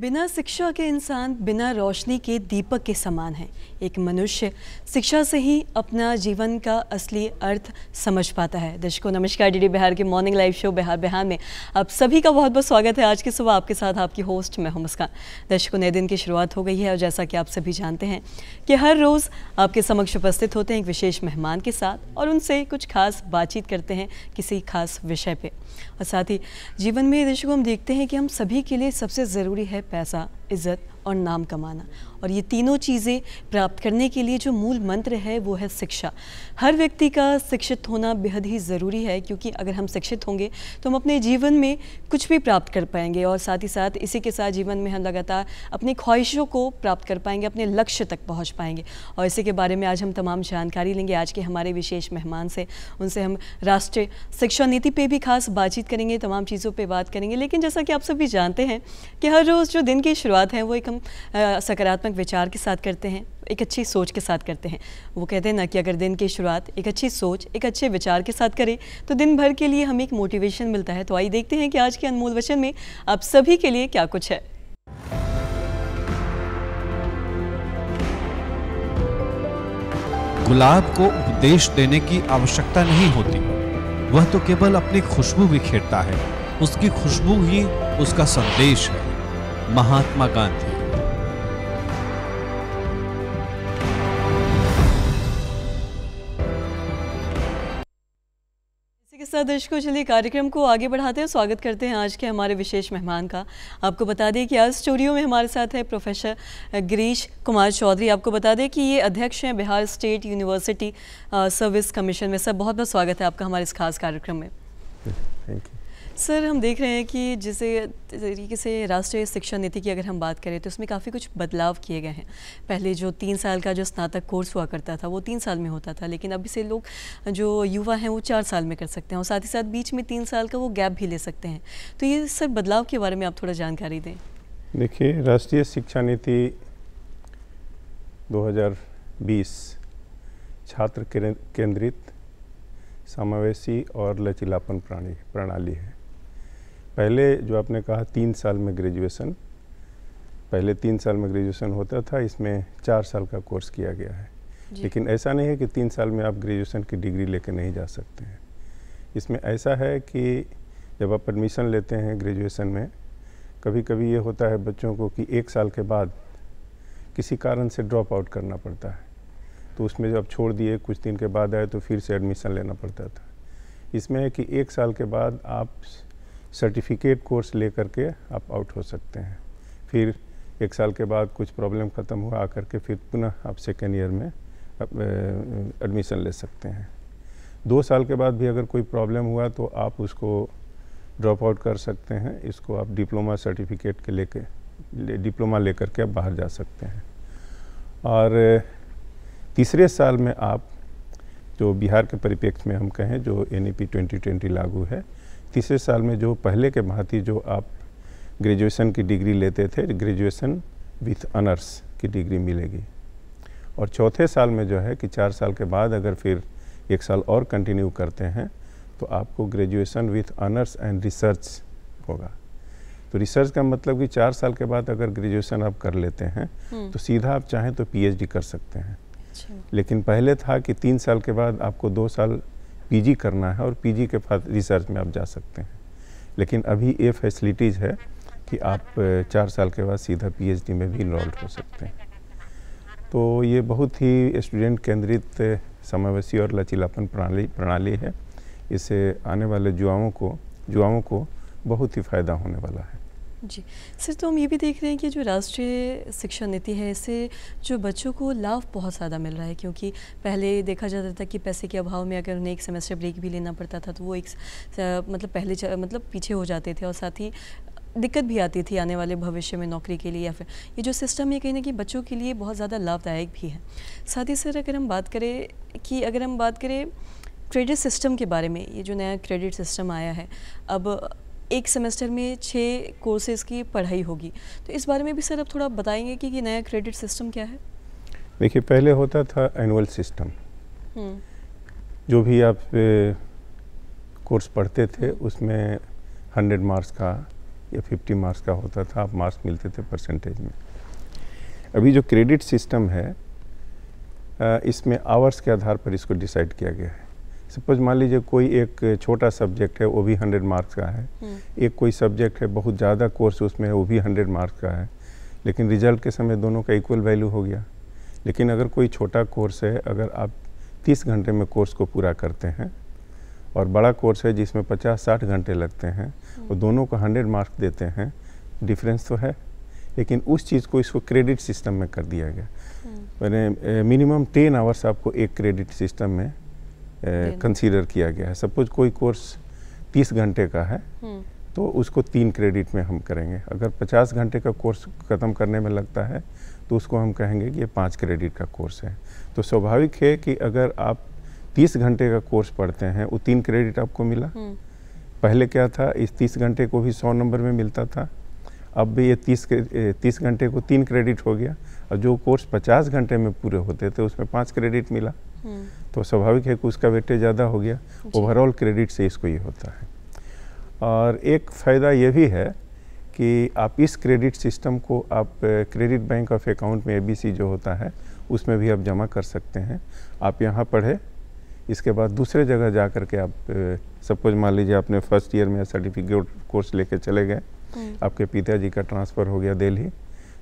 बिना शिक्षा के इंसान बिना रोशनी के दीपक के समान है। एक मनुष्य शिक्षा से ही अपना जीवन का असली अर्थ समझ पाता है। दर्शकों नमस्कार, डीडी बिहार के morning live show Bihar Bihar में आप सभी का बहुत बहुत स्वागत है। आज की सुबह आपके साथ आपकी होस्ट मैं हूं मुस्कान। दर्शकों नए दिन की शुरुआत हो गई है और जैसा कि आप सभी जानते हैं कि हर रोज़ आपके समक्ष उपस्थित होते हैं एक विशेष मेहमान के साथ और उनसे कुछ खास बातचीत करते हैं किसी खास विषय पे। और साथ ही जीवन में दर्शकों हम देखते हैं कि हम सभी के लिए सबसे ज़रूरी है पैसा, इज़्ज़त और नाम कमाना, और ये तीनों चीज़ें प्राप्त करने के लिए जो मूल मंत्र है वो है शिक्षा। हर व्यक्ति का शिक्षित होना बेहद ही ज़रूरी है, क्योंकि अगर हम शिक्षित होंगे तो हम अपने जीवन में कुछ भी प्राप्त कर पाएंगे और साथ ही साथ इसी के साथ जीवन में हम लगातार अपनी ख्वाहिशों को प्राप्त कर पाएंगे, अपने लक्ष्य तक पहुँच पाएंगे। और इसी के बारे में आज हम तमाम जानकारी लेंगे आज के हमारे विशेष मेहमान से। उनसे हम राष्ट्रीय शिक्षा नीति पे भी खास बातचीत करेंगे, तमाम चीज़ों पे बात करेंगे। लेकिन जैसा कि आप सभी जानते हैं कि हर रोज़ जो दिन की शुरुआत है वो एक हम सकारात्मक विचार के साथ करते हैं, एक अच्छी सोच के साथ करते हैं। वो कहते हैं ना कि अगर दिन की शुरुआत एक अच्छी सोच, एक अच्छे विचार के साथ करें तो दिन भर के लिए हमें एक मोटिवेशन मिलता है। तो आइए देखते हैं कि आज के अनमोल वचन में आप सभी के लिए क्या कुछ है। गुलाब को उपदेश देने की आवश्यकता नहीं होती, वह तो केवल अपनी खुशबू बिखेरता है। उसकी खुशबू ही उसका संदेश है। महात्मा गांधी। इसी के साथ दर्शकों चलिए कार्यक्रम को आगे बढ़ाते हैं। स्वागत करते हैं आज के हमारे विशेष मेहमान का। आपको बता दें कि आज स्टूडियो में हमारे साथ है प्रोफेसर गिरीश कुमार चौधरी। आपको बता दें कि ये अध्यक्ष हैं Bihar state university service commission में। सर बहुत बहुत स्वागत है आपका हमारे इस खास कार्यक्रम में। थैंक यू सर, हम देख रहे हैं कि जिसे तरीके से राष्ट्रीय शिक्षा नीति की अगर हम बात करें तो इसमें काफ़ी कुछ बदलाव किए गए हैं। पहले जो 3 साल का जो स्नातक कोर्स हुआ करता था वो 3 साल में होता था, लेकिन अभी से लोग जो युवा हैं वो 4 साल में कर सकते हैं और साथ ही साथ बीच में 3 साल का वो गैप भी ले सकते हैं। तो ये सर बदलाव के बारे में आप थोड़ा जानकारी दें। देखिए, राष्ट्रीय शिक्षा नीति 2020 छात्र केंद्रित, समावेशी और लचीलापन प्रणाली है। पहले जो आपने कहा 3 साल में ग्रेजुएशन, पहले 3 साल में ग्रेजुएशन होता था, इसमें 4 साल का कोर्स किया गया है। लेकिन ऐसा नहीं है कि 3 साल में आप ग्रेजुएशन की डिग्री लेकर नहीं जा सकते हैं। इसमें ऐसा है कि जब आप एडमिशन लेते हैं ग्रेजुएशन में, कभी कभी ये होता है बच्चों को कि 1 साल के बाद किसी कारण से ड्रॉप आउट करना पड़ता है, तो उसमें जब छोड़ दिए कुछ दिन के बाद आए तो फिर से एडमिशन लेना पड़ता था। इसमें है कि 1 साल के बाद आप सर्टिफिकेट कोर्स ले करके आप आउट हो सकते हैं। फिर 1 साल के बाद कुछ प्रॉब्लम ख़त्म हुआ आकर के फिर पुनः आप सेकेंड ईयर में एडमिशन ले सकते हैं। 2 साल के बाद भी अगर कोई प्रॉब्लम हुआ तो आप उसको ड्रॉप आउट कर सकते हैं। इसको आप डिप्लोमा सर्टिफिकेट के डिप्लोमा लेकर के आप बाहर जा सकते हैं। और तीसरे साल में आप, जो बिहार के परिप्रेक्ष्य में हम कहें जो NEP 2020 लागू है, तीसरे साल में जो पहले के भांति जो आप ग्रेजुएशन की डिग्री लेते थे, ग्रेजुएशन विथ ऑनर्स की डिग्री मिलेगी। और चौथे साल में जो है कि 4 साल के बाद अगर फिर 1 साल और कंटिन्यू करते हैं तो आपको graduation with honours and research होगा। तो रिसर्च का मतलब कि 4 साल के बाद अगर ग्रेजुएशन आप कर लेते हैं तो सीधा आप चाहें तो PhD कर सकते हैं। लेकिन पहले था कि 3 साल के बाद आपको 2 साल PG करना है और PG के बाद रिसर्च में आप जा सकते हैं। लेकिन अभी ये फैसिलिटीज़ है कि आप 4 साल के बाद सीधा PhD में भी इनरोल्ड हो सकते हैं। तो ये बहुत ही स्टूडेंट केंद्रित, समावेशी और लचीलापन प्रणाली है। इससे आने वाले युवाओं को बहुत ही फ़ायदा होने वाला है। जी सर, तो हम ये भी देख रहे हैं कि जो राष्ट्रीय शिक्षा नीति है इससे जो बच्चों को लाभ बहुत ज़्यादा मिल रहा है, क्योंकि पहले देखा जाता था कि पैसे के अभाव में अगर उन्हें एक सेमेस्टर ब्रेक भी लेना पड़ता था तो वो मतलब पीछे हो जाते थे और साथ ही दिक्कत भी आती थी आने वाले भविष्य में नौकरी के लिए। या फिर ये जो सिस्टम है कहीं ना कहीं बच्चों के लिए बहुत ज़्यादा लाभदायक भी है। साथ ही सर अगर हम बात करें क्रेडिट सिस्टम के बारे में, ये जो नया क्रेडिट सिस्टम आया है, अब एक सेमेस्टर में 6 कोर्सेज़ की पढ़ाई होगी, तो इस बारे में भी सर आप थोड़ा बताएंगे कि ये नया क्रेडिट सिस्टम क्या है? देखिए, पहले होता था एनुअल सिस्टम। जो भी आप कोर्स पढ़ते थे उसमें 100 मार्क्स का या 50 मार्क्स का होता था, आप मार्क्स मिलते थे परसेंटेज में। अभी जो क्रेडिट सिस्टम है इसमें आवर्स के आधार पर इसको डिसाइड किया गया है। सपोज मान लीजिए कोई एक छोटा सब्जेक्ट है, वो भी 100 मार्क्स का है, एक कोई सब्जेक्ट है बहुत ज़्यादा कोर्स उसमें है, वो भी 100 मार्क्स का है, लेकिन रिजल्ट के समय दोनों का इक्वल वैल्यू हो गया। लेकिन अगर कोई छोटा कोर्स है, अगर आप 30 घंटे में कोर्स को पूरा करते हैं और बड़ा कोर्स है जिसमें 50-60 घंटे लगते हैं, वो दोनों को 100 मार्क्स देते हैं, डिफरेंस तो है, लेकिन उस चीज़ को इसको क्रेडिट सिस्टम में कर दिया गया। मैंने मिनिमम 10 आवर्स आपको एक क्रेडिट सिस्टम में कंसीडर किया गया है। सपोज कोई कोर्स 30 घंटे का है तो उसको 3 क्रेडिट में हम करेंगे। अगर 50 घंटे का कोर्स ख़त्म करने में लगता है तो उसको हम कहेंगे कि ये 5 क्रेडिट का कोर्स है। तो स्वाभाविक है कि अगर आप 30 घंटे का कोर्स पढ़ते हैं, वो 3 क्रेडिट आपको मिला। पहले क्या था, इस 30 घंटे को भी 100 नंबर में मिलता था, अब भी ये 30 घंटे को 3 क्रेडिट हो गया, और जो कोर्स 50 घंटे में पूरे होते थे उसमें 5 क्रेडिट मिला। तो स्वाभाविक है कि उसका वेटेज ज़्यादा हो गया। ओवरऑल क्रेडिट से इसको ये होता है। और एक फ़ायदा ये भी है कि आप इस क्रेडिट सिस्टम को आप क्रेडिट बैंक ऑफ अकाउंट में ABC जो होता है उसमें भी आप जमा कर सकते हैं। आप यहाँ पढ़े, इसके बाद दूसरे जगह जा कर के आप सपोज मान लीजिए आपने फर्स्ट ईयर में सर्टिफिकेट कोर्स लेके चले गए, आपके पिताजी का ट्रांसफ़र हो गया दिल्ली,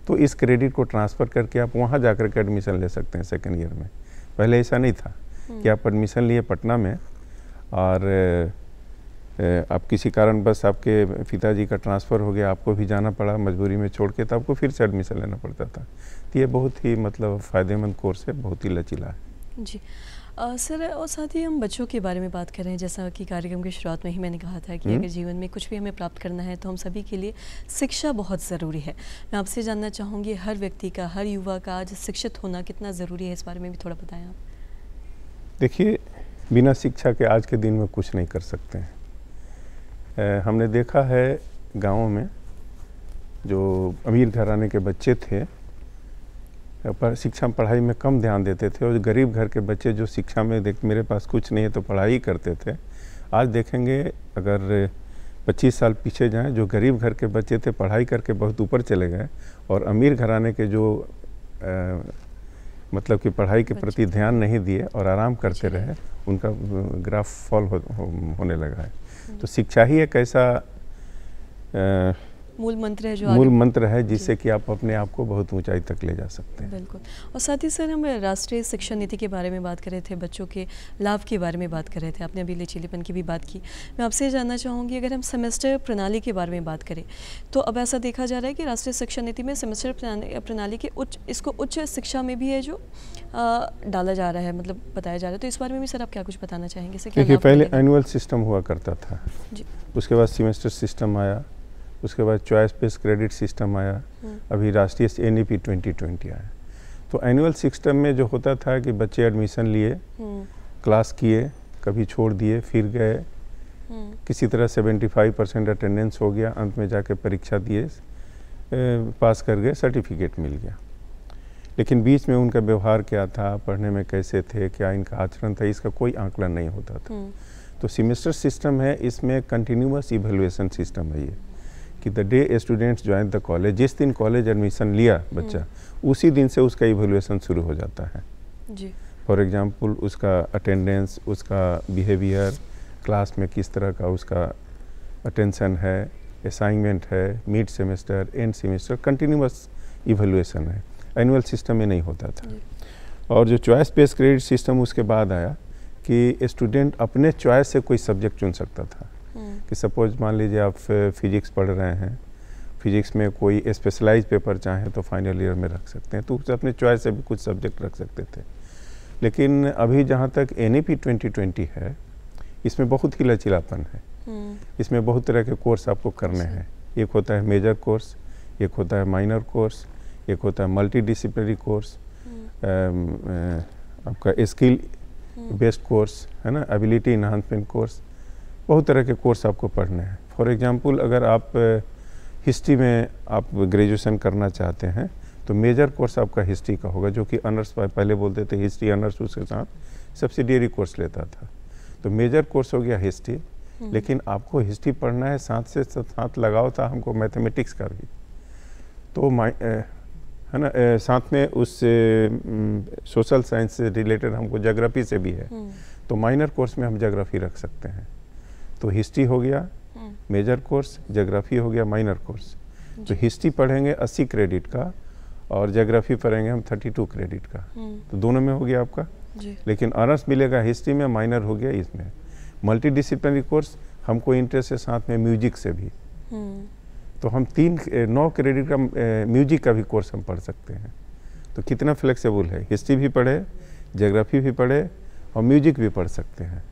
तो इस क्रेडिट को ट्रांसफ़र करके आप वहाँ जा कर के एडमिशन ले सकते हैं सेकेंड ईयर में। पहले ऐसा नहीं था कि आप एडमिशन लिए पटना में और आप किसी कारण बस आपके पिताजी का ट्रांसफ़र हो गया, आपको भी जाना पड़ा मजबूरी में छोड़ के, तो आपको फिर से एडमिशन लेना पड़ता था। तो ये बहुत ही मतलब फ़ायदेमंद कोर्स है, बहुत ही लचीला है। जी सर, और साथ ही हम बच्चों के बारे में बात करें, जैसा कि कार्यक्रम की शुरुआत में ही मैंने कहा था कि अगर जीवन में कुछ भी हमें प्राप्त करना है तो हम सभी के लिए शिक्षा बहुत ज़रूरी है। मैं आपसे जानना चाहूँगी, हर व्यक्ति का, हर युवा का आज शिक्षित होना कितना ज़रूरी है, इस बारे में भी थोड़ा बताएं आप। देखिए, बिना शिक्षा के आज के दिन में कुछ नहीं कर सकते हैं। हमने देखा है गाँव में जो अमीर घराने के बच्चे थे पर शिक्षा पढ़ाई में कम ध्यान देते थे, और गरीब घर के बच्चे जो शिक्षा में मेरे पास कुछ नहीं है तो पढ़ाई करते थे। आज देखेंगे अगर 25 साल पीछे जाएं, जो गरीब घर के बच्चे थे पढ़ाई करके बहुत ऊपर चले गए, और अमीर घराने के जो मतलब कि पढ़ाई के प्रति ध्यान नहीं दिए और आराम करते रहे, उनका ग्राफ फॉल होने लगा है। तो शिक्षा ही एक ऐसा मूल मंत्र है, जो मूल मंत्र है जिससे कि आप अपने आप को बहुत ऊंचाई तक ले जा सकते हैं। बिल्कुल। और साथ ही सर, हम राष्ट्रीय शिक्षा नीति के बारे में बात कर रहे थे, बच्चों के लाभ के बारे में बात कर रहे थे, आपने अभी लचीलेपन की भी बात की। मैं आपसे जानना चाहूँगी, अगर हम सेमेस्टर प्रणाली के बारे में बात करें तो अब ऐसा देखा जा रहा है कि राष्ट्रीय शिक्षा नीति में सेमेस्टर प्रणाली के उच्च शिक्षा में भी है जो डाला जा रहा है, मतलब बताया जा रहा है। तो इस बारे में भी सर आप क्या कुछ बताना चाहेंगे? देखिए, पहले एनुअल सिस्टम हुआ करता था जी, उसके बाद सेमेस्टर सिस्टम आया, उसके बाद चॉइस बेस्ड क्रेडिट सिस्टम आया, अभी राष्ट्रीय NEP 2020 आया। तो एनुअल सिस्टम में जो होता था कि बच्चे एडमिशन लिए, क्लास किए, कभी छोड़ दिए, फिर गए, किसी तरह 75% अटेंडेंस हो गया, अंत में जाके परीक्षा दिए, पास कर गए, सर्टिफिकेट मिल गया। लेकिन बीच में उनका व्यवहार क्या था, पढ़ने में कैसे थे, क्या इनका आचरण था, इसका कोई आंकलन नहीं होता था। तो सेमेस्टर सिस्टम है, इसमें कंटिन्यूअस इवैल्यूएशन सिस्टम है ये, कि the day students join the college, जिस दिन कॉलेज एडमिशन लिया बच्चा, उसी दिन से उसका इवैल्यूएशन शुरू हो जाता है जी। फॉर एग्जांपल उसका अटेंडेंस, उसका बिहेवियर, क्लास में किस तरह का उसका अटेंशन है, असाइनमेंट है, mid semester, end semester, continuous evaluation है। एनुअल सिस्टम में नहीं होता था। और जो चॉइस बेस्ड क्रेडिट सिस्टम उसके बाद आया कि स्टूडेंट अपने चॉइस से कोई सब्जेक्ट चुन सकता था। कि सपोज मान लीजिए आप फिजिक्स पढ़ रहे हैं, फिजिक्स में कोई स्पेशलाइज पेपर चाहें तो फाइनल ईयर में रख सकते हैं, तो उससे अपने चॉइस से भी कुछ सब्जेक्ट रख सकते थे। लेकिन अभी जहाँ तक NEP 2020 है, इसमें बहुत ही लचीलापन है। इसमें बहुत तरह के कोर्स आपको करने हैं। एक होता है मेजर कोर्स, एक होता है माइनर कोर्स, एक होता है मल्टी डिसिप्लिनरी कोर्स, आपका स्किल बेस्ड कोर्स है ना, एबिलिटी इन्हांसमेंट कोर्स, बहुत तरह के कोर्स आपको पढ़ने हैं। फॉर एग्जांपल अगर आप हिस्ट्री में आप ग्रेजुएशन करना चाहते हैं तो मेजर कोर्स आपका हिस्ट्री का होगा, जो कि ऑनर्स पहले बोलते थे हिस्ट्री ऑनर्स, उसके साथ सब्सिडियरी कोर्स लेता था। तो मेजर कोर्स हो गया हिस्ट्री, लेकिन आपको हिस्ट्री पढ़ना है, साथ से साथ लगाव था हमको मैथमेटिक्स का भी, तो है ना, साथ में उस सोशल साइंस से रिलेटेड हमको ज्योग्राफी से भी है, तो माइनर कोर्स में हम ज्योग्राफी रख सकते हैं। तो हिस्ट्री हो गया मेजर कोर्स, ज्योग्राफी हो गया माइनर कोर्स। तो हिस्ट्री पढ़ेंगे 80 क्रेडिट का और ज्योग्राफी पढ़ेंगे हम 32 क्रेडिट का, तो दोनों में हो गया आपका जी। लेकिन ऑनर्स मिलेगा हिस्ट्री में, माइनर हो गया इसमें। मल्टी डिसिप्लिनरी कोर्स हमको इंटरेस्ट है साथ में म्यूजिक से भी, तो हम 9 क्रेडिट का म्यूजिक का भी कोर्स हम पढ़ सकते हैं। तो कितना फ्लेक्सिबल है, हिस्ट्री भी पढ़े, ज्योग्राफी भी पढ़े और म्यूजिक भी पढ़ सकते हैं।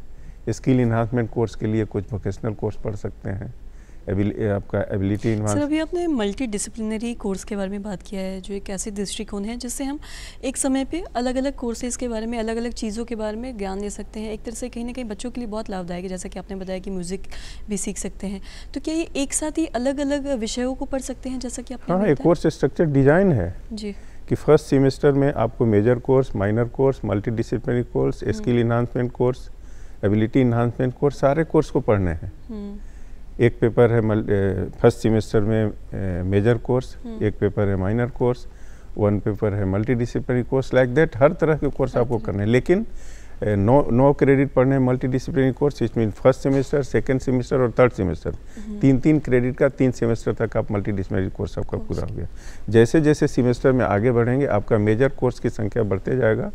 स्किल इन्हांसमेंट कोर्स के लिए कुछ वोकेशनल कोर्स पढ़ सकते हैं, आपका एबिलिटी इन्हांस। सर अभी आपने मल्टी डिसिप्लिनरी कोर्स के बारे में बात किया है, जो एक ऐसे दृष्टिकोण है जिससे हम एक समय पे अलग अलग कोर्सेज के बारे में, अलग अलग चीज़ों के बारे में ज्ञान ले सकते हैं। एक तरह से कहीं ना कहीं बच्चों के लिए बहुत लाभदायक है, जैसा कि आपने बताया कि म्यूज़िक भी सीख सकते हैं। तो क्या ये एक साथ ही अलग अलग विषयों को पढ़ सकते हैं, जैसा कि आपने हाँ, एक कोर्स स्ट्रक्चर डिजाइन है जी कि फर्स्ट सेमेस्टर में आपको major course, minor course, multidisciplinary course, skill enhancement course, ability enhancement course, सारे कोर्स को पढ़ने हैं। एक पेपर है फर्स्ट सेमेस्टर में मेजर कोर्स, एक पेपर है माइनर कोर्स, 1 पेपर है multidisciplinary course, like that हर तरह के कोर्स आपको करने हैं। लेकिन 9 क्रेडिट पढ़ने हैं multi disciplinary course, it mean first semester, second semester और थर्ड सेमेस्टर, 3 क्रेडिट का 3 सेमेस्टर तक आप मल्टी डिसिप्लिनरी कोर्स आपका पूरा हो गया। जैसे जैसे सेमेस्टर में आगे बढ़ेंगे आपका मेजर कोर्स की संख्या बढ़ते जाएगा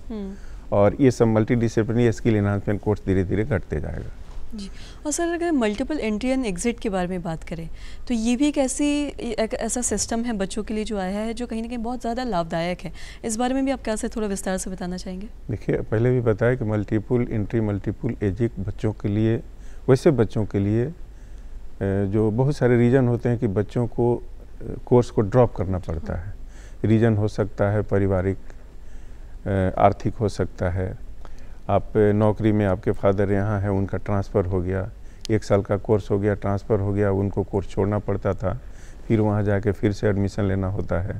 और ये सब multi disciplinary skill enhancement course धीरे धीरे घटते जाएगा जी। और सर अगर मल्टीपल एंट्री एंड एग्जिट के बारे में बात करें तो ये भी एक ऐसा सिस्टम है बच्चों के लिए जो आया है, जो कहीं ना कहीं बहुत ज़्यादा लाभदायक है। इस बारे में भी आप कैसे थोड़ा विस्तार से बताना चाहेंगे? देखिए, पहले भी बताया कि मल्टीपल एंट्री, मल्टीपल एग्जिट बच्चों के लिए, वैसे बच्चों के लिए जो बहुत सारे रीज़न होते हैं कि बच्चों को कोर्स को ड्रॉप करना पड़ता है। रीज़न हो सकता है पारिवारिक, आर्थिक हो सकता है, आप नौकरी में आपके फादर यहाँ हैं, उनका ट्रांसफ़र हो गया, 1 साल का कोर्स हो गया, ट्रांसफ़र हो गया, उनको कोर्स छोड़ना पड़ता था, फिर वहाँ जाके फिर से एडमिशन लेना होता है,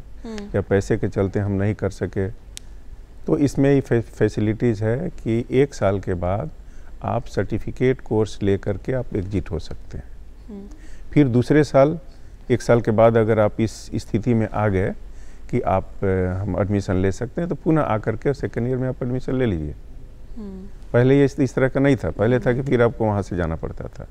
या पैसे के चलते हम नहीं कर सके। तो इसमें ही फैसिलिटीज़ है कि 1 साल के बाद आप सर्टिफिकेट कोर्स ले करके आप एग्जिट हो सकते हैं। फिर दूसरे साल, 1 साल के बाद अगर आप इस स्थिति में आ गए कि आप हम एडमिशन ले सकते हैं, तो पुनः आकर के सेकेंड ईयर में आप एडमिशन ले लीजिए। पहले ये इस तरह का नहीं था, पहले था कि फिर आपको वहाँ से जाना पड़ता था।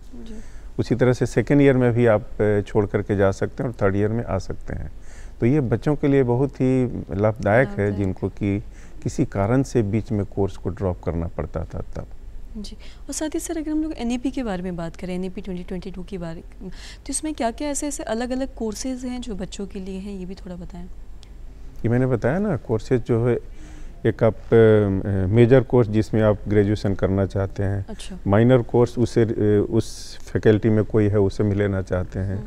उसी तरह से सेकेंड ईयर में भी आप छोड़ करके जा सकते हैं और थर्ड ईयर में आ सकते हैं। तो ये बच्चों के लिए बहुत ही लाभदायक है, जिनको कि किसी कारण से बीच में कोर्स को ड्रॉप करना पड़ता था तब जी। और साथ ही सर अगर हम लोग NEP के बारे में बात करें, NEP 2022 के बारे में, तो इसमें क्या क्या ऐसे अलग अलग कोर्सेज हैं जो बच्चों के लिए हैं, ये भी थोड़ा बताएं। ये मैंने बताया ना, कोर्सेज जो है, एक आप मेजर कोर्स जिसमें आप ग्रेजुएशन करना चाहते हैं, अच्छा। माइनर कोर्स उस फैकल्टी में कोई है उसे भी लेना चाहते हैं।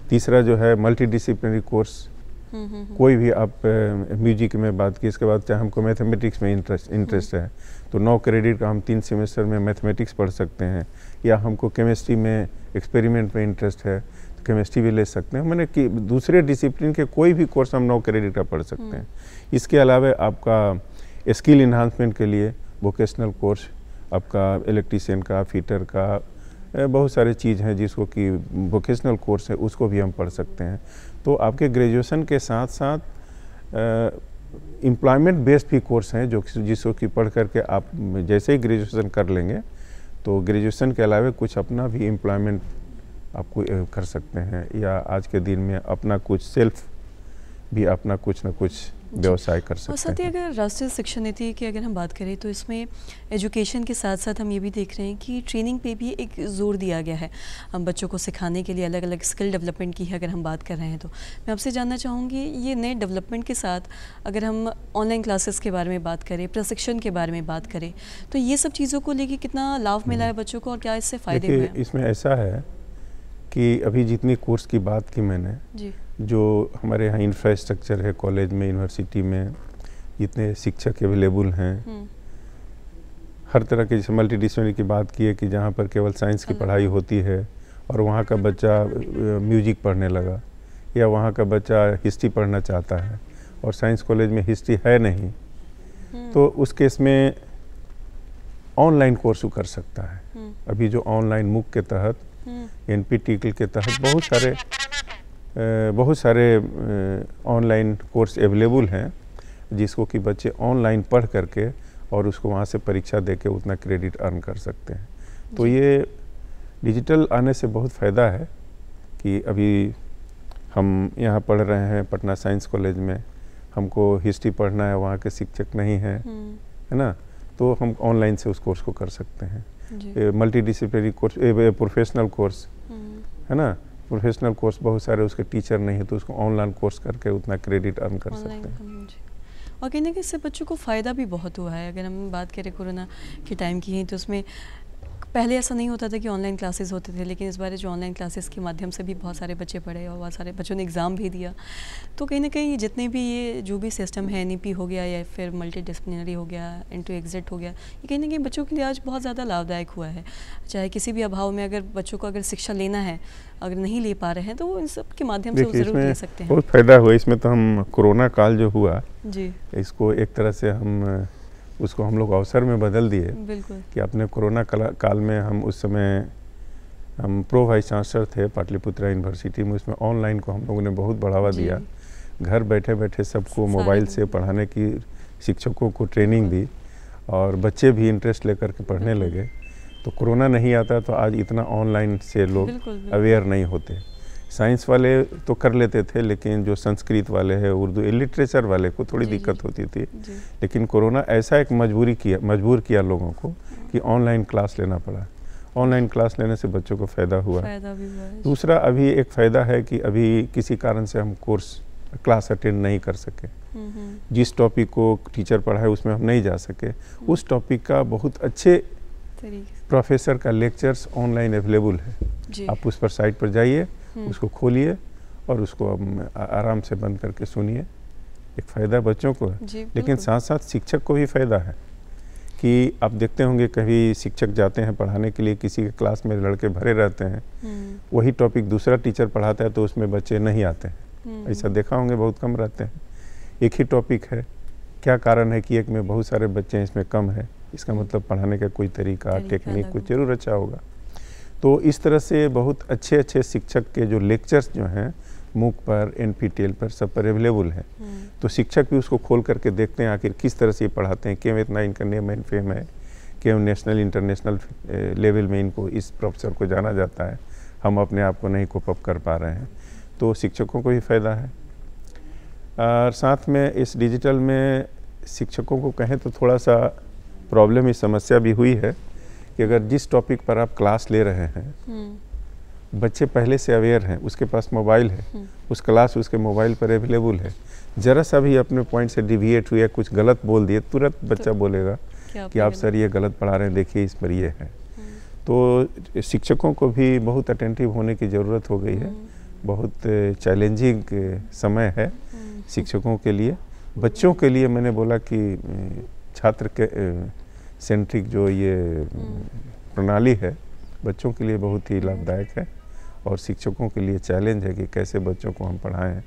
तीसरा जो है मल्टी डिसिप्लिनरी कोर्स, कोई भी आप म्यूजिक में बात की, इसके बाद चाहे हमको मैथमेटिक्स में इंटरेस्ट है तो 9 क्रेडिट का हम 3 सेमेस्टर में मैथमेटिक्स पढ़ सकते हैं, या हमको केमिस्ट्री में एक्सपेरिमेंट में इंटरेस्ट है तो केमिस्ट्री भी ले सकते हैं। मैंने कि दूसरे डिसिप्लिन के कोई भी कोर्स हम 9 क्रेडिट का पढ़ सकते हैं। इसके अलावा आपका स्किल इन्हांसमेंट के लिए वोकेशनल कोर्स, आपका इलेक्ट्रीशियन का, फिटर का, बहुत सारे चीज़ हैं जिसको कि वोकेशनल कोर्स है, उसको भी हम पढ़ सकते हैं। तो आपके ग्रेजुएशन के साथ साथ एम्प्लॉयमेंट बेस्ड भी कोर्स हैं जो जिसको कि पढ़ करके आप जैसे ही ग्रेजुएशन कर लेंगे तो ग्रेजुएशन के अलावा कुछ अपना भी एम्प्लॉयमेंट आपको कर सकते हैं, या आज के दिन में अपना कुछ सेल्फ भी अपना कुछ ना कुछ व्यवसाय कर सकते हैं। और साथ ही अगर राष्ट्रीय शिक्षा नीति की अगर हम बात करें तो इसमें एजुकेशन के साथ साथ हम ये भी देख रहे हैं कि ट्रेनिंग पे भी एक ज़ोर दिया गया है। हम बच्चों को सिखाने के लिए अलग अलग स्किल डेवलपमेंट की अगर हम बात कर रहे हैं तो मैं आपसे जानना चाहूँगी, ये नए डेवलपमेंट के साथ अगर हम ऑनलाइन क्लासेस के बारे में बात करें, प्रशिक्षण के बारे में बात करें, तो ये सब चीज़ों को लेकर कितना लाभ मिला है बच्चों को और क्या इससे फ़ायदे हुए हैं? इसमें ऐसा है कि अभी जितनी कोर्स की बात की मैंने जी, जो हमारे यहाँ इंफ्रास्ट्रक्चर है कॉलेज में, यूनिवर्सिटी में, जितने शिक्षक अवेलेबल हैं, हर तरह के, जैसे मल्टी डिसिप्लिनरी की बात की है कि जहाँ पर केवल साइंस की पढ़ाई होती है और वहाँ का बच्चा म्यूजिक पढ़ने लगा, या वहाँ का बच्चा हिस्ट्री पढ़ना चाहता है और साइंस कॉलेज में हिस्ट्री है नहीं, तो उस केस में ऑनलाइन कोर्स कर सकता है। अभी जो ऑनलाइन MOOC के तहत NPTEL के तहत बहुत सारे ऑनलाइन कोर्स अवेलेबल हैं, जिसको कि बच्चे ऑनलाइन पढ़ करके और उसको वहाँ से परीक्षा दे के उतना क्रेडिट अर्न कर सकते हैं। तो ये डिजिटल आने से बहुत फ़ायदा है कि अभी हम यहाँ पढ़ रहे हैं पटना साइंस कॉलेज में, हमको हिस्ट्री पढ़ना है, वहाँ के शिक्षक नहीं हैं, है ना, तो हम ऑनलाइन से उस कोर्स को कर सकते हैं। मल्टीडिसिप्लिनरी कोर्स, प्रोफेशनल कोर्स, है ना, प्रोफेशनल कोर्स बहुत सारे उसके टीचर नहीं है, तो उसको ऑनलाइन कोर्स करके उतना क्रेडिट अर्न कर सकते हैं। और कहीं ना कहीं इससे बच्चों को फ़ायदा भी बहुत हुआ है। अगर हम बात करें कोरोना के टाइम की ही, तो उसमें पहले ऐसा नहीं होता था कि ऑनलाइन क्लासेस होते थे, लेकिन इस बार जो ऑनलाइन क्लासेस के माध्यम से भी बहुत सारे बच्चे पढ़े और बहुत सारे बच्चों ने एग्ज़ाम भी दिया। तो कहीं ना कहीं जितने भी ये जो भी सिस्टम है, NEP हो गया या फिर मल्टी डिसिप्लिनरी हो गया, इंटू एग्जिट हो गया, ये कहीं ना कहीं बच्चों के लिए आज बहुत ज़्यादा लाभदायक हुआ है। चाहे किसी भी अभाव में अगर बच्चों को अगर शिक्षा लेना है, अगर नहीं ले पा रहे हैं, तो वो इन सब के माध्यम से ज़रूर ले सकते हैं। बहुत फ़ायदा हुआ इसमें। तो हम कोरोना काल जो हुआ जी, इसको एक तरह से हम लोग अवसर में बदल दिए। बिल्कुल कि अपने कोरोना काल में हम उस समय हम प्रो वाइस चांसलर थे पाटलिपुत्रा यूनिवर्सिटी में, उसमें ऑनलाइन को हम लोगों ने बहुत बढ़ावा दिया। घर बैठे बैठे सबको मोबाइल से पढ़ाने की शिक्षकों को ट्रेनिंग दी और बच्चे भी इंटरेस्ट लेकर के पढ़ने लगे। तो कोरोना नहीं आता तो आज इतना ऑनलाइन से लोग अवेयर नहीं होते। साइंस वाले तो कर लेते थे, लेकिन जो संस्कृत वाले हैं, उर्दू लिटरेचर वाले को थोड़ी दिक्कत होती थी। लेकिन कोरोना ऐसा एक मजबूर किया लोगों को कि ऑनलाइन क्लास लेना पड़ा। ऑनलाइन क्लास लेने से बच्चों को फ़ायदा हुआ। दूसरा अभी एक फ़ायदा है कि अभी किसी कारण से हम क्लास अटेंड नहीं कर सके, जिस टॉपिक को टीचर पढ़ाए उसमें हम नहीं जा सके, उस टॉपिक का बहुत अच्छे प्रोफेसर का लेक्चर्स ऑनलाइन अवेलेबल है। आप उस पर साइट पर जाइए, उसको खोलिए और उसको आराम से बंद करके सुनिए। एक फ़ायदा बच्चों को है, लेकिन साथ साथ शिक्षक को भी फ़ायदा है कि आप देखते होंगे कभी शिक्षक जाते हैं पढ़ाने के लिए, किसी के क्लास में लड़के भरे रहते हैं, वही टॉपिक दूसरा टीचर पढ़ाता है तो उसमें बच्चे नहीं आते हैं। ऐसा देखा होंगे, बहुत कम रहते हैं। एक ही टॉपिक है, क्या कारण है कि एक में बहुत सारे बच्चे हैं, इसमें कम है? इसका मतलब पढ़ाने का कोई तरीका, टेक्निक कुछ जरूर अच्छा होगा। तो इस तरह से बहुत अच्छे अच्छे शिक्षक के जो लेक्चर्स जो हैं मूक पर, NPTEL पर, सब पर अवेलेबल है। तो शिक्षक भी उसको खोल करके देखते हैं आखिर किस तरह से ये पढ़ाते हैं, क्यों इतना इनका नेम एंड फेम है, क्यों नेशनल इंटरनेशनल लेवल में इनको, इस प्रोफेसर को जाना जाता है, हम अपने आप को नहीं कोप अप कर पा रहे हैं। तो शिक्षकों को भी फ़ायदा है। और साथ में इस डिजिटल में शिक्षकों को कहें तो थोड़ा सा प्रॉब्लम, इस समस्या भी हुई है कि अगर जिस टॉपिक पर आप क्लास ले रहे हैं, बच्चे पहले से अवेयर हैं, उसके पास मोबाइल है, उस क्लास उसके मोबाइल पर अवेलेबल है, ज़रा सा भी अपने पॉइंट से डिविएट हुए, कुछ गलत बोल दिए, तुरंत बच्चा बोलेगा कि आप सर ये गलत पढ़ा रहे हैं, देखिए इस पर ये है। तो शिक्षकों को भी बहुत अटेंटिव होने की ज़रूरत हो गई है। बहुत चैलेंजिंग समय है शिक्षकों के लिए। बच्चों के लिए मैंने बोला कि छात्र के सेंट्रिक जो ये प्रणाली है बच्चों के लिए बहुत ही लाभदायक है, और शिक्षकों के लिए चैलेंज है कि कैसे बच्चों को हम पढ़ाएं।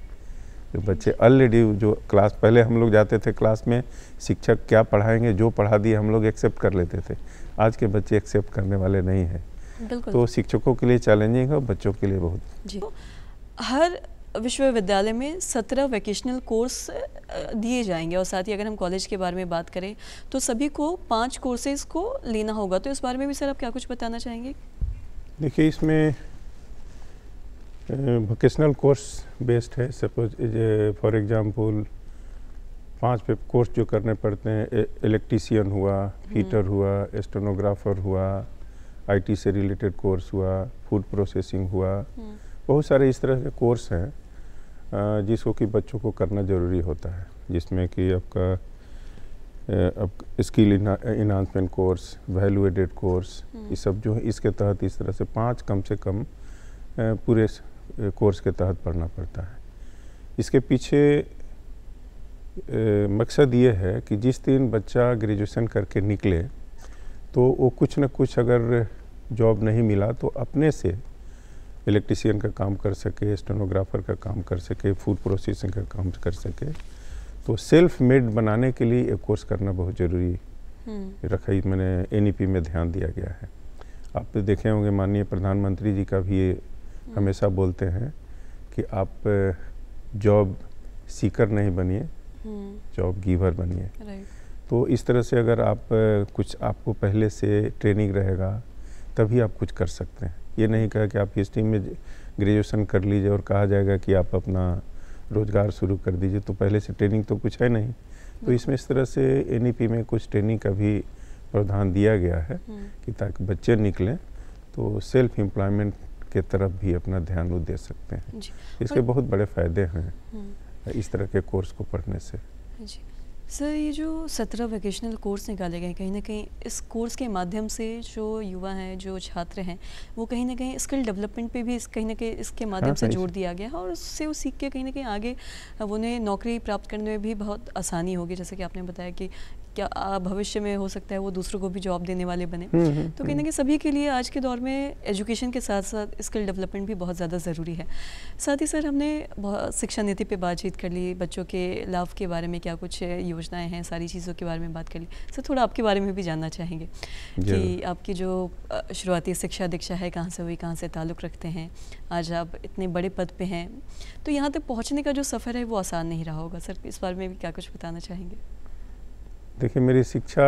जो बच्चे ऑलरेडी जो क्लास, पहले हम लोग जाते थे क्लास में, शिक्षक क्या पढ़ाएंगे, जो पढ़ा दिए हम लोग एक्सेप्ट कर लेते थे। आज के बच्चे एक्सेप्ट करने वाले नहीं हैं। तो शिक्षकों के लिए चैलेंजिंग है, बच्चों के लिए बहुत। जी, हर विश्वविद्यालय में 17 वोकेशनल कोर्स दिए जाएंगे, और साथ ही अगर हम कॉलेज के बारे में बात करें तो सभी को 5 कोर्सेज को लेना होगा। तो इस बारे में भी सर आप क्या कुछ बताना चाहेंगे? देखिए, इसमें वोकेशनल कोर्स बेस्ड है। सपोज फॉर एग्जांपल 5 कोर्स जो करने पड़ते हैं, इलेक्ट्रीशियन हुआ, हीटर हुआ, स्टेनोग्राफर हुआ, IT से रिलेटेड कोर्स हुआ, फूड प्रोसेसिंग हुआ, बहुत सारे इस तरह के कोर्स हैं जिसको कि बच्चों को करना ज़रूरी होता है, जिसमें कि आपका skill enhancement course, value added course, ये सब जो है इसके तहत इस तरह से 5 कम से कम पूरे कोर्स के तहत पढ़ना पड़ता है। इसके पीछे मकसद ये है कि जिस दिन बच्चा ग्रेजुएशन करके निकले तो वो कुछ न कुछ, अगर जॉब नहीं मिला तो अपने से इलेक्ट्रीशियन का काम कर सके, स्टेनोग्राफर का काम कर सके, फूड प्रोसेसिंग का काम कर सके। तो सेल्फ मेड बनाने के लिए एक कोर्स करना बहुत ज़रूरी रखा, मैंने NEP में ध्यान दिया गया है। आप देखे होंगे माननीय प्रधानमंत्री जी का भी ये हमेशा बोलते हैं कि आप जॉब सीकर नहीं बनिए, जॉब गिवर बनिए। तो इस तरह से अगर आप कुछ आपको पहले से ट्रेनिंग रहेगा तभी आप कुछ कर सकते हैं। ये नहीं कहा कि आप हिस्ट्री में ग्रेजुएशन कर लीजिए और कहा जाएगा कि आप अपना रोज़गार शुरू कर दीजिए, तो पहले से ट्रेनिंग तो कुछ है नहीं। तो इसमें इस तरह से एनईपी में कुछ ट्रेनिंग का भी प्रावधान दिया गया है कि ताकि बच्चे निकलें तो सेल्फ एम्प्लॉयमेंट के तरफ भी अपना ध्यान वो दे सकते हैं। इसके बहुत बड़े फ़ायदे हैं इस तरह के कोर्स को पढ़ने से। जी सर, ये जो 17 वोकेशनल कोर्स निकाले गए, कहीं ना कहीं इस कोर्स के माध्यम से जो युवा हैं, जो छात्र हैं, वो कहीं ना कहीं स्किल डेवलपमेंट पे भी कहीं ना कहीं इसके माध्यम से जोड़ दिया गया है और उससे वो सीख के कहीं ना कहीं आगे उन्हें नौकरी प्राप्त करने में भी बहुत आसानी होगी। जैसे कि आपने बताया कि क्या भविष्य में हो सकता है वो दूसरों को भी जॉब देने वाले बने। तो कहीं ना कहीं सभी के लिए आज के दौर में एजुकेशन के साथ साथ स्किल डेवलपमेंट भी बहुत ज़्यादा ज़रूरी है। साथ ही सर, हमने शिक्षा नीति पे बातचीत कर ली, बच्चों के लाभ के बारे में क्या कुछ योजनाएं हैं, सारी चीज़ों के बारे में बात कर ली। सर, थोड़ा आपके बारे में भी जानना चाहेंगे कि आपकी जो शुरुआती शिक्षा दीक्षा है कहाँ से हुई, कहाँ से ताल्लुक़ रखते हैं, आज आप इतने बड़े पद पे हैं, तो यहाँ तक पहुँचने का जो सफ़र है वो आसान नहीं रहा होगा। सर, इस बारे में भी क्या कुछ बताना चाहेंगे? देखिए, मेरी शिक्षा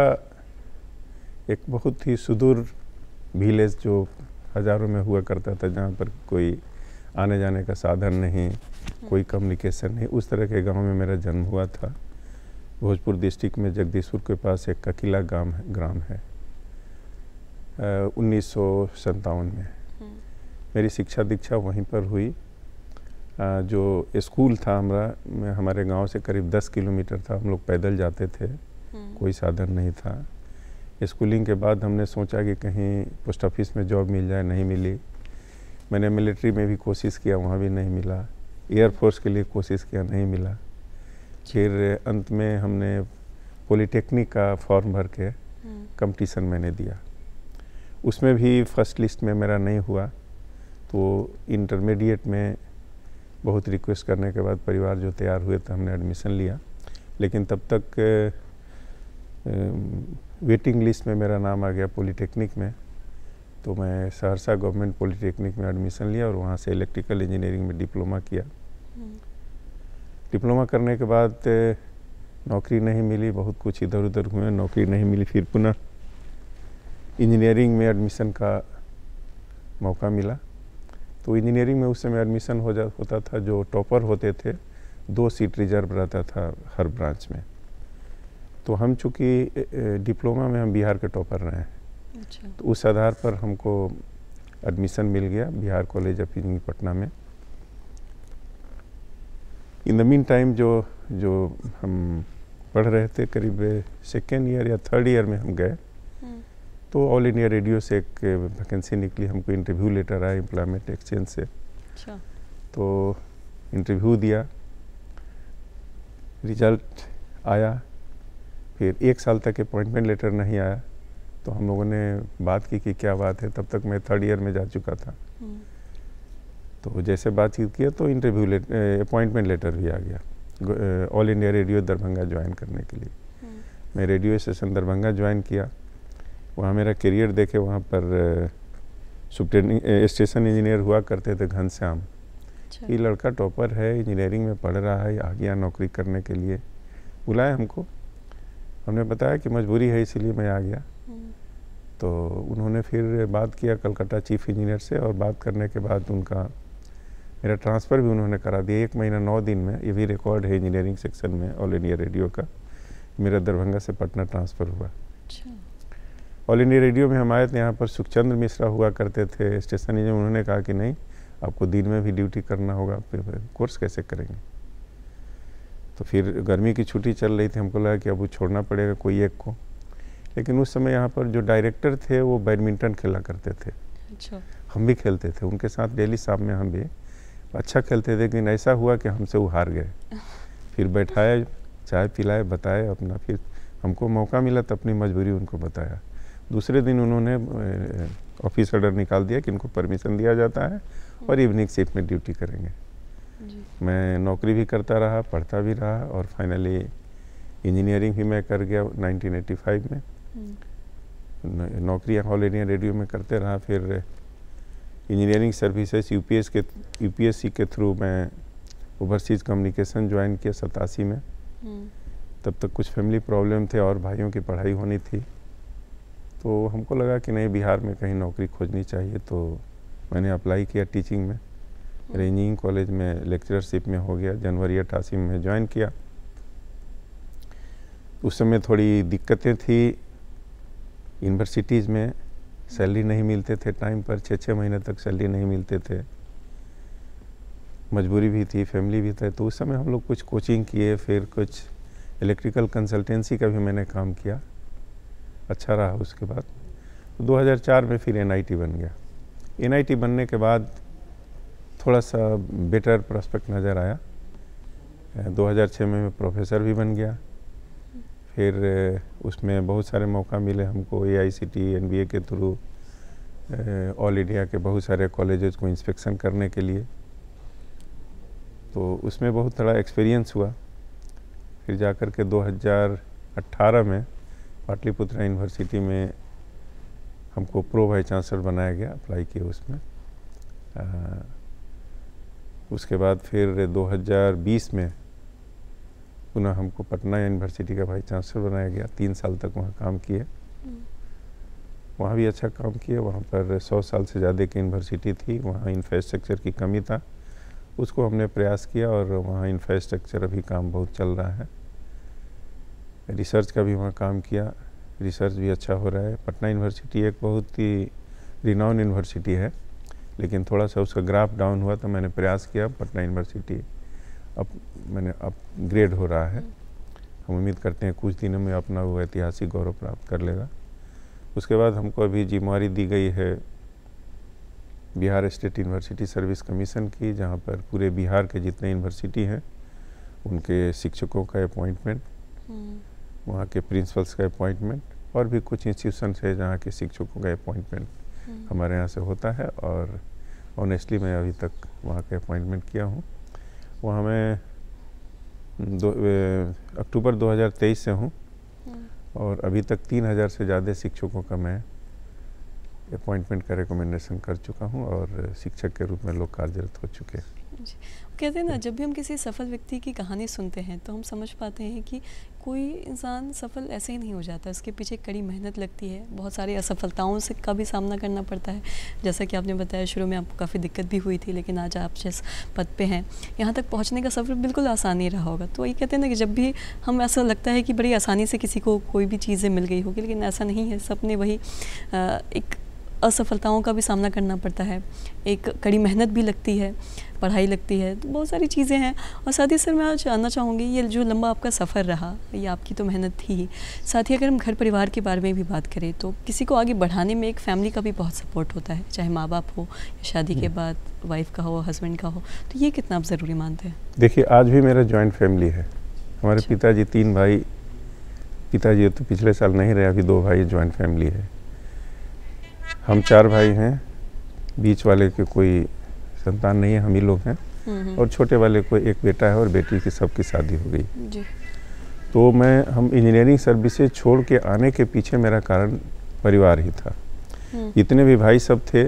एक बहुत ही सुदूर विलेज जो हज़ारों में हुआ करता था, जहाँ पर कोई आने जाने का साधन नहीं, कोई कम्युनिकेशन नहीं, उस तरह के गांव में मेरा जन्म हुआ था। भोजपुर डिस्ट्रिक्ट में जगदीशपुर के पास एक ककीला ग्राम है। 1957 में मेरी शिक्षा दीक्षा वहीं पर हुई। जो स्कूल था हमारे गांव से करीब 10 किलोमीटर था, हम लोग पैदल जाते थे, कोई साधन नहीं था। स्कूलिंग के बाद हमने सोचा कि कहीं पोस्ट ऑफिस में जॉब मिल जाए, नहीं मिली। मैंने मिलिट्री में भी कोशिश किया, वहाँ भी नहीं मिला। एयरफोर्स के लिए कोशिश किया, नहीं मिला। फिर अंत में हमने पॉलिटेक्निक का फॉर्म भर के कंपटीशन मैंने दिया, उसमें भी फर्स्ट लिस्ट में मेरा नहीं हुआ। तो इंटरमीडिएट में बहुत रिक्वेस्ट करने के बाद परिवार जो तैयार हुए तो हमने एडमिशन लिया, लेकिन तब तक वेटिंग लिस्ट में मेरा नाम आ गया पॉलिटेक्निक में। तो मैं सहरसा गवर्नमेंट पॉलिटेक्निक में एडमिशन लिया और वहाँ से इलेक्ट्रिकल इंजीनियरिंग में डिप्लोमा किया। डिप्लोमा करने के बाद नौकरी नहीं मिली, बहुत कुछ इधर उधर हुए, नौकरी नहीं मिली। फिर पुनः इंजीनियरिंग में एडमिशन का मौका मिला। तो इंजीनियरिंग में उस समय एडमिशन होता था, जो टॉपर होते थे 2 सीट रिजर्व रहता था हर ब्रांच में। तो हम चूँकि डिप्लोमा में हम बिहार के टॉपर रहे हैं, अच्छा। तो उस आधार पर हमको एडमिशन मिल गया Bihar College of Engineering Patna में। इन द मीन टाइम जो हम पढ़ रहे थे, करीब 2nd ईयर या 3rd ईयर में हम गए, तो ऑल इंडिया रेडियो से एक वैकेंसी निकली, हमको इंटरव्यू लेटर आया एम्प्लॉयमेंट एक्सचेंज से। अच्छा। तो इंटरव्यू दिया, रिजल्ट आया, फिर 1 साल तक अपॉइंटमेंट लेटर नहीं आया। तो हम लोगों ने बात की कि क्या बात है, तब तक मैं 3rd ईयर में जा चुका था। तो जैसे बातचीत किया तो इंटरव्यू अपॉइंटमेंट लेटर भी आ गया all India radio Darbhanga join करने के लिए। मैं रेडियो स्टेशन दरभंगा ज्वाइन किया, वहाँ मेरा करियर देखे, वहाँ पर स्टेशन इंजीनियर हुआ करते थे घनश्याम। ये लड़का टॉपर है, इंजीनियरिंग में पढ़ रहा है, आ गया नौकरी करने के लिए। बुलाया हमको, हमने बताया कि मजबूरी है इसलिए मैं आ गया। तो उन्होंने फिर बात किया कलकत्ता चीफ इंजीनियर से, और बात करने के बाद उनका मेरा ट्रांसफ़र भी उन्होंने करा दिया 1 महीना 9 दिन में। ये भी रिकॉर्ड है इंजीनियरिंग सेक्शन में ऑल इंडिया रेडियो का। मेरा दरभंगा से पटना ट्रांसफ़र हुआ। ऑल इंडिया रेडियो में हम आए थे, यहाँ पर सुखचंद्र मिश्रा हुआ करते थे स्टेशन इंजीनियर। उन्होंने कहा कि नहीं, आपको दिन में भी ड्यूटी करना होगा, फिर कोर्स कैसे करेंगे। तो फिर गर्मी की छुट्टी चल रही थी, हमको लगा कि अब वो छोड़ना पड़ेगा कोई एक को। लेकिन उस समय यहाँ पर जो डायरेक्टर थे वो बैडमिंटन खेला करते थे। अच्छा। हम भी खेलते थे उनके साथ, डेली शाम में हम भी अच्छा खेलते थे। लेकिन ऐसा हुआ कि हमसे वो हार गए। फिर बैठाए, चाय पिलाए, बताए अपना, फिर हमको मौका मिला तो अपनी मजबूरी उनको बताया। दूसरे दिन उन्होंने ऑफिस ऑर्डर निकाल दिया कि इनको परमिशन दिया जाता है और इवनिंग शिफ्ट में ड्यूटी करेंगे। मैं नौकरी भी करता रहा, पढ़ता भी रहा, और फाइनली इंजीनियरिंग भी मैं कर गया 1985 में। नौकरी ऑल इंडिया रेडियो में करते रहा। फिर इंजीनियरिंग सर्विसेज यूपीएससी के थ्रू मैं ओवरसीज़ कम्युनिकेशन ज्वाइन किया 87 में। तब तक कुछ फैमिली प्रॉब्लम थे और भाइयों की पढ़ाई होनी थी, तो हमको लगा कि नहीं, बिहार में कहीं नौकरी खोजनी चाहिए। तो मैंने अप्लाई किया टीचिंग में, इंजीनियरिंग कॉलेज में लेक्चरशिप में हो गया। जनवरी 88 में ज्वाइन किया। उस समय थोड़ी दिक्कतें थी, यूनिवर्सिटीज़ में सैलरी नहीं मिलते थे टाइम पर, 6-6 महीने तक सैलरी नहीं मिलते थे। मजबूरी भी थी, फैमिली भी था। तो उस समय हम लोग कुछ कोचिंग किए, फिर कुछ इलेक्ट्रिकल कंसल्टेंसी का भी मैंने काम किया, अच्छा रहा। उसके बाद तो 2004 में फिर एनआईटी बन गया। एनआईटी बनने के बाद थोड़ा सा बेटर प्रोस्पेक्ट नज़र आया। 2006 में मैं प्रोफेसर भी बन गया। फिर उसमें बहुत सारे मौका मिले हमको, AICTE NBA के थ्रू ऑल इंडिया के बहुत सारे कॉलेजेस को इंस्पेक्शन करने के लिए। तो उसमें बहुत बड़ा एक्सपीरियंस हुआ। फिर जाकर के 2018 में पाटलिपुत्र यूनिवर्सिटी में हमको प्रो वाइस चांसलर बनाया गया, अप्लाई किया उसमें। उसके बाद फिर 2020 में पुनः हमको पटना यूनिवर्सिटी का वाइस चांसलर बनाया गया। 3 साल तक वहाँ काम किए। वहाँ भी अच्छा काम किए। वहाँ पर 100 साल से ज़्यादा की यूनिवर्सिटी थी, वहाँ इंफ्रास्ट्रक्चर की कमी था, उसको हमने प्रयास किया और वहाँ इंफ्रास्ट्रक्चर अभी काम बहुत चल रहा है। रिसर्च का भी वहाँ काम किया, रिसर्च भी अच्छा हो रहा है। पटना यूनिवर्सिटी एक बहुत ही रिनाउंड यूनिवर्सिटी है, लेकिन थोड़ा सा उसका ग्राफ डाउन हुआ तो मैंने प्रयास किया। पटना यूनिवर्सिटी मैंने अपग्रेड हो रहा है। हम उम्मीद करते हैं कुछ दिनों में अपना वो ऐतिहासिक गौरव प्राप्त कर लेगा। उसके बाद हमको अभी जिम्मेवारी दी गई है Bihar state university service commission की, जहाँ पर पूरे बिहार के जितने यूनिवर्सिटी हैं उनके शिक्षकों का अपॉइंटमेंट, वहाँ के प्रिंसिपल्स का अपॉइंटमेंट, और भी कुछ इंस्टीट्यूशन है जहाँ के शिक्षकों का अपॉइंटमेंट हमारे यहाँ से होता है। और ऑनेस्टली मैं अभी तक वहाँ का अपॉइंटमेंट किया हूँ। वहाँ मैं अक्टूबर 2023 से हूँ और अभी तक 3000 से ज़्यादा शिक्षकों का मैं अपॉइंटमेंट का रिकमेंडेशन कर चुका हूँ और शिक्षक के रूप में लोग कार्यरत हो चुके हैं। कहते हैं ना, जब भी हम किसी सफल व्यक्ति की कहानी सुनते हैं तो हम समझ पाते हैं कि कोई इंसान सफल ऐसे ही नहीं हो जाता, उसके पीछे कड़ी मेहनत लगती है, बहुत सारी असफलताओं से का भी सामना करना पड़ता है। जैसा कि आपने बताया शुरू में आपको काफ़ी दिक्कत भी हुई थी, लेकिन आज आप जिस पद पे हैं, यहाँ तक पहुँचने का सफ़र बिल्कुल आसान नहीं रहा होगा। तो ये कहते हैं ना कि जब भी हम ऐसा लगता है कि बड़ी आसानी से किसी को कोई भी चीज़ें मिल गई होगी, लेकिन ऐसा नहीं है। सबने वही एक असफलताओं का भी सामना करना पड़ता है, एक कड़ी मेहनत भी लगती है, पढ़ाई लगती है, तो बहुत सारी चीज़ें हैं। और साथ ही सर मैं आज जानना चाहूँगी, ये जो लंबा आपका सफ़र रहा, ये आपकी तो मेहनत थी ही, साथ ही अगर हम घर परिवार के बारे में भी बात करें तो किसी को आगे बढ़ाने में एक फैमिली का भी बहुत सपोर्ट होता है, चाहे माँ बाप हो या शादी के बाद वाइफ का हो, हस्बैंड का हो, तो ये कितना आप ज़रूरी मानते हैं? देखिए, आज भी मेरा जॉइंट फैमिली है। हमारे पिताजी 3 भाई, पिताजी तो पिछले साल नहीं रहे, अभी 2 भाई जॉइंट फैमिली है। हम 4 भाई हैं, बीच वाले के कोई संतान नहीं है, हम ही लोग हैं, और छोटे वाले को एक बेटा है और बेटी की सबकी शादी हो गई जी। तो हम इंजीनियरिंग सर्विसेज छोड़ के आने के पीछे मेरा कारण परिवार ही था। जितने भी भाई सब थे,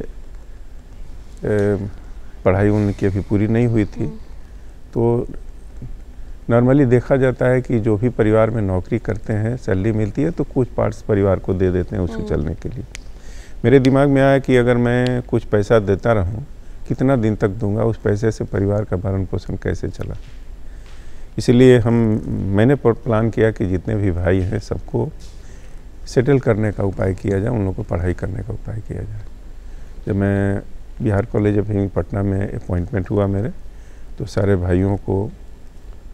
पढ़ाई उनकी अभी पूरी नहीं हुई थी। तो नॉर्मली देखा जाता है कि जो भी परिवार में नौकरी करते हैं, सैलरी मिलती है तो कुछ पार्ट्स परिवार को दे देते हैं उसको चलने के लिए। मेरे दिमाग में आया कि अगर मैं कुछ पैसा देता रहूं, कितना दिन तक दूंगा, उस पैसे से परिवार का भरण पोषण कैसे चला। इसलिए मैंने प्लान किया कि जितने भी भाई हैं सबको सेटल करने का उपाय किया जाए, उन लोगों को पढ़ाई करने का उपाय किया जाए। जब मैं बिहार कॉलेज ऑफ पटना में अपॉइंटमेंट हुआ मेरे, तो सारे भाइयों को,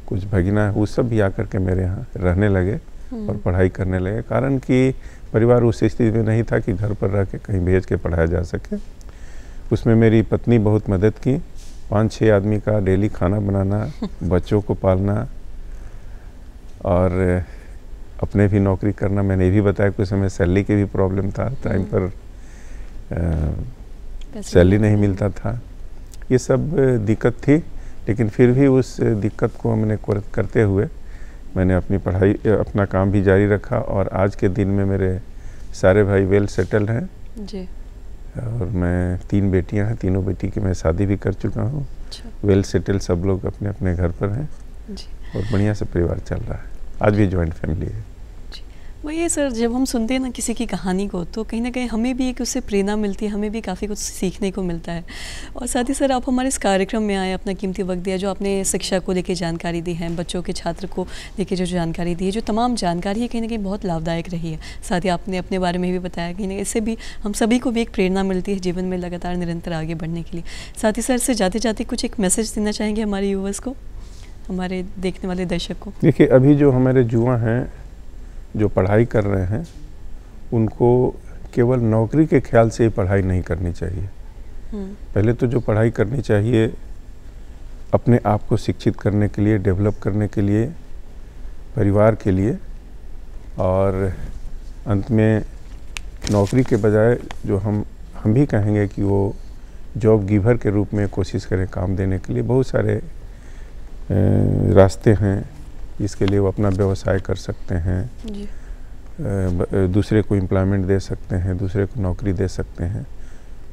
कुछ भगिना वो सब भी आकर के मेरे यहाँ रहने लगे और पढ़ाई करने लगे। कारण कि परिवार उस स्थिति में नहीं था कि घर पर रह के कहीं भेज के पढ़ाया जा सके। उसमें मेरी पत्नी बहुत मदद की, 5-6 आदमी का डेली खाना बनाना, बच्चों को पालना और अपने भी नौकरी करना। मैंने ये भी बताया कि उस समय सैलरी की भी प्रॉब्लम था, टाइम पर सैलरी नहीं मिलता था, ये सब दिक्कत थी। लेकिन फिर भी उस दिक्कत को हमने करते हुए मैंने अपनी पढ़ाई, अपना काम भी जारी रखा और आज के दिन में मेरे सारे भाई वेल सेटल्ड हैं जी। और मैं 3 बेटियां हैं, तीनों बेटी की मैं शादी भी कर चुका हूँ। अच्छा। वेल सेटल्ड, सब लोग अपने अपने घर पर हैं जी। और बढ़िया से परिवार चल रहा है। आज भी जॉइंट फैमिली है। वही सर, जब हम सुनते हैं ना किसी की कहानी को, तो कहीं ना कहीं हमें भी एक उससे प्रेरणा मिलती है, हमें भी काफ़ी कुछ सीखने को मिलता है। और साथ ही सर, आप हमारे इस कार्यक्रम में आए, अपना कीमती वक्त दिया, जो आपने शिक्षा को लेके जानकारी दी है, बच्चों के छात्र को लेके जो जानकारी दी है, जो तमाम जानकारी है, कहीं ना कहीं बहुत लाभदायक रही है। साथ ही आपने अपने बारे में भी बताया, कहीं ना इससे भी हम सभी को भी एक प्रेरणा मिलती है जीवन में लगातार निरंतर आगे बढ़ने के लिए। साथ ही सर से जाते जाते कुछ एक मैसेज देना चाहेंगे हमारे यूवर्स को, हमारे देखने वाले दर्शक को? देखिए, अभी जो हमारे युवा हैं जो पढ़ाई कर रहे हैं, उनको केवल नौकरी के ख्याल से ही पढ़ाई नहीं करनी चाहिए। पहले तो जो पढ़ाई करनी चाहिए अपने आप को शिक्षित करने के लिए, डेवलप करने के लिए, परिवार के लिए, और अंत में नौकरी के बजाय जो हम भी कहेंगे कि वो जॉब गिवर के रूप में कोशिश करें काम देने के लिए। बहुत सारे रास्ते हैं, इसके लिए वो अपना व्यवसाय कर सकते हैं जी। दूसरे को एम्प्लॉयमेंट दे सकते हैं, दूसरे को नौकरी दे सकते हैं।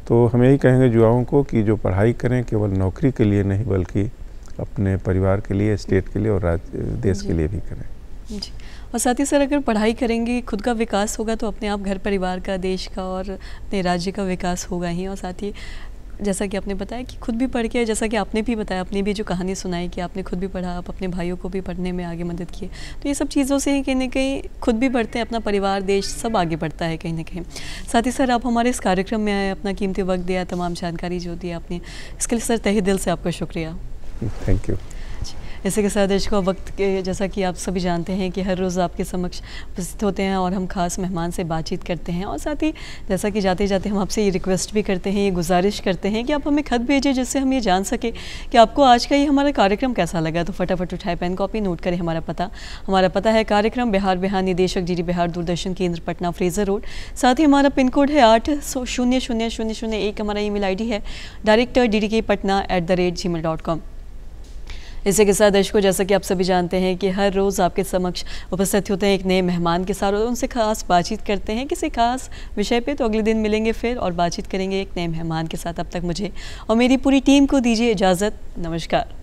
तो हम यही कहेंगे युवाओं को कि जो पढ़ाई करें केवल नौकरी के लिए नहीं, बल्कि अपने परिवार के लिए, स्टेट के लिए और देश के लिए भी करें जी। और साथ ही सर, अगर पढ़ाई करेंगे, खुद का विकास होगा, तो अपने आप घर परिवार का, देश का और अपने राज्य का विकास होगा ही। और साथ ही जैसा कि आपने बताया कि खुद भी पढ़ के, जैसा कि आपने भी बताया, अपनी भी जो कहानी सुनाई कि आपने खुद भी पढ़ा, आप अपने भाइयों को भी पढ़ने में आगे मदद किए, तो ये सब चीज़ों से ही कहीं ना कहीं खुद भी बढ़ते हैं, अपना परिवार, देश सब आगे बढ़ता है कहीं ना कहीं। साथ ही सर, आप हमारे इस कार्यक्रम में आए, अपना कीमती वक्त दिया, तमाम जानकारी जो दी आपने, इसके लिए सर तहे दिल से आपका शुक्रिया। Thank you. इसी के साथ दर्शकों, वक्त के जैसा कि आप सभी जानते हैं कि हर रोज़ आपके समक्ष उपस्थित होते हैं और हम खास मेहमान से बातचीत करते हैं। और साथ ही जैसा कि जाते जाते हम आपसे ये रिक्वेस्ट भी करते हैं, ये गुजारिश करते हैं कि आप हमें खत भेजें, जिससे हम ये जान सकें कि आपको आज का ये हमारा कार्यक्रम कैसा लगा। तो फटाफट उठाए पेन कॉपी, नोट करें हमारा पता है कार्यक्रम बिहार निदेशक DD बिहार दूरदर्शन केंद्र, पटना, फ्रेजर रोड। साथ ही हमारा पिन कोड है 8000001। हमारा ईमेल ID है director@ddkpatna@gmail.com। इसी के साथ दर्शकों, जैसा कि आप सभी जानते हैं कि हर रोज़ आपके समक्ष उपस्थित होते हैं एक नए मेहमान के साथ, और उनसे खास बातचीत करते हैं किसी खास विषय पे। तो अगले दिन मिलेंगे फिर और बातचीत करेंगे एक नए मेहमान के साथ। अब तक मुझे और मेरी पूरी टीम को दीजिए इजाज़त। नमस्कार।